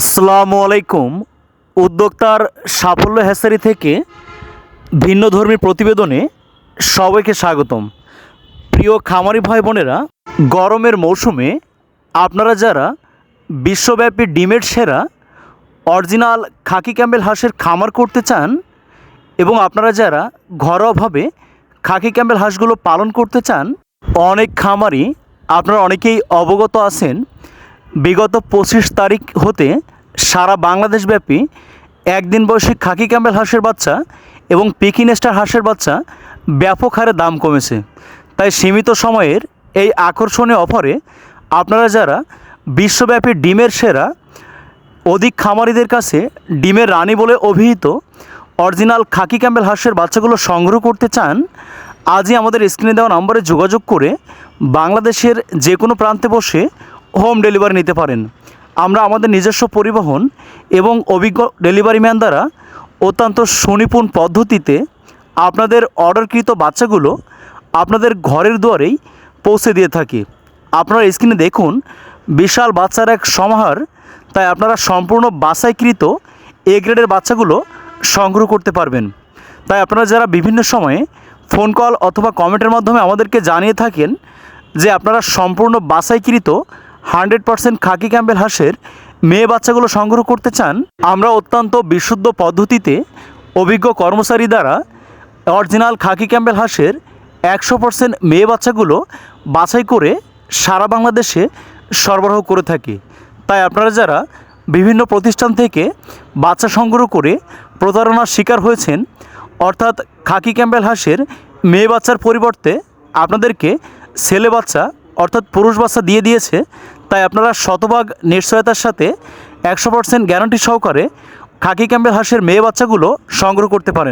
আসসালামু আলাইকুম। উদ্যোক্তার সাফল্য হ্যাচারি থেকে ভিন্নধর্মী প্রতিবেদনে সবাইকে স্বাগতম। প্রিয় খামারি ভাই বোনেরা, গরমের মৌসুমে আপনারা যারা বিশ্বব্যাপী ডিমের সেরা অরিজিনাল খাকি ক্যাম্বেল হাঁসের খামার করতে চান এবং আপনারা যারা ঘরোয়াভাবে খাকি ক্যাম্বেল হাঁসগুলো পালন করতে চান, অনেক খামারি আপনারা অনেকেই অবগত আছেন বিগত 25 তারিখ হতে সারা বাংলাদেশব্যাপী একদিন বয়সী খাকি ক্যাম্বেল হাঁসের বাচ্চা এবং পিকি নেস্টার হাঁসের বাচ্চা ব্যাপক হারে দাম কমেছে। তাই সীমিত সময়ের এই আকর্ষণীয় অফারে আপনারা যারা বিশ্বব্যাপী ডিমের সেরা অধিক খামারিদের কাছে ডিমের রানী বলে অভিহিত অরিজিনাল খাকি ক্যাম্বেল হাঁসের বাচ্চাগুলো সংগ্রহ করতে চান, আজই আমাদের স্ক্রিনে দেওয়া নম্বরে যোগাযোগ করে বাংলাদেশের যে কোনো প্রান্তে বসে হোম ডেলিভারি নিতে পারেন। আমরা আমাদের নিজস্ব পরিবহন এবং অভিজ্ঞ ডেলিভারি ম্যান দ্বারা অত্যন্ত সুনিপুণ পদ্ধতিতে আপনাদের অর্ডারকৃত বাচ্চাগুলো আপনাদের ঘরের দুয়ারেই পৌঁছে দিয়ে থাকি। আপনারা স্ক্রিনে দেখুন বিশাল বাচ্চার এক সমাহার, তাই আপনারা সম্পূর্ণ বাছাইকৃত এ গ্রেডের বাচ্চাগুলো সংগ্রহ করতে পারবেন। তাই আপনারা যারা বিভিন্ন সময়ে ফোন কল অথবা কমেন্টের মাধ্যমে আমাদেরকে জানিয়ে থাকেন যে আপনারা সম্পূর্ণ বাছাইকৃত 100% খাকি ক্যাম্বেল হাঁসের মেয়ে বাচ্চাগুলো সংগ্রহ করতে চান, আমরা অত্যন্ত বিশুদ্ধ পদ্ধতিতে অভিজ্ঞ কর্মচারী দ্বারা অরিজিনাল খাকি ক্যাম্বেল হাঁসের 100% মেয়ে বাচ্চাগুলো বাছাই করে সারা বাংলাদেশে সরবরাহ করে থাকি। তাই আপনারা যারা বিভিন্ন প্রতিষ্ঠান থেকে বাচ্চা সংগ্রহ করে প্রতারণার শিকার হয়েছেন, অর্থাৎ খাকি ক্যাম্বেল হাঁসের মেয়ে বাচ্চার পরিবর্তে আপনাদেরকে ছেলে বাচ্চা অর্থাৎ পুরুষ বাচ্চা দিয়ে দিয়েছে, তাই আপনারা শতভাগ নিশ্চয়তার সাথে 100% গ্যারান্টি সহকারে খাকি ক্যাম্বেল হাঁসের মেয়ে বাচ্চাগুলো সংগ্রহ করতে পারেন।